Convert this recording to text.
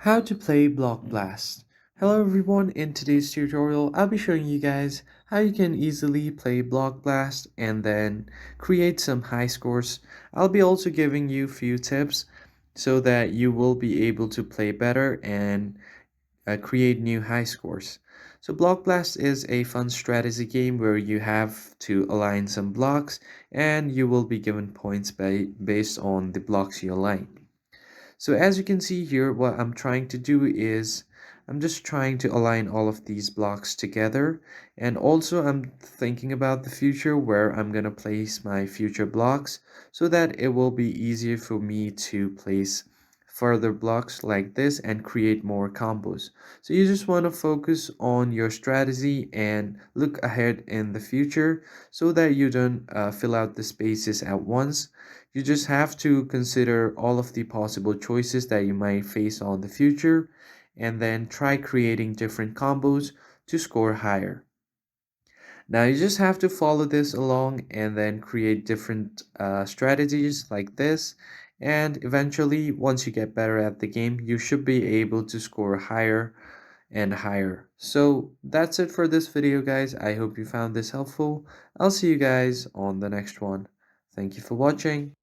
How to play Block Blast. Hello everyone, in today's tutorial I'll be showing you guys how you can easily play Block Blast and then create some high scores. I'll be also giving you few tips so that you will be able to play better and create new high scores. So Block Blast is a fun strategy game where you have to align some blocks and you will be given points based on the blocks you align. So as you can see here, what I'm trying to do is I'm just trying to align all of these blocks together. And also I'm thinking about the future where I'm going to place my future blocks so that it will be easier for me to place further blocks like this and create more combos. So you just want to focus on your strategy and look ahead in the future so that you don't fill out the spaces at once. You just have to consider all of the possible choices that you might face on the future and then try creating different combos to score higher. Now you just have to follow this along and then create different strategies like this, and eventually once you get better at the game you should be able to score higher and higher. So that's it for this video guys. I hope you found this helpful. I'll see you guys on the next one. Thank you for watching.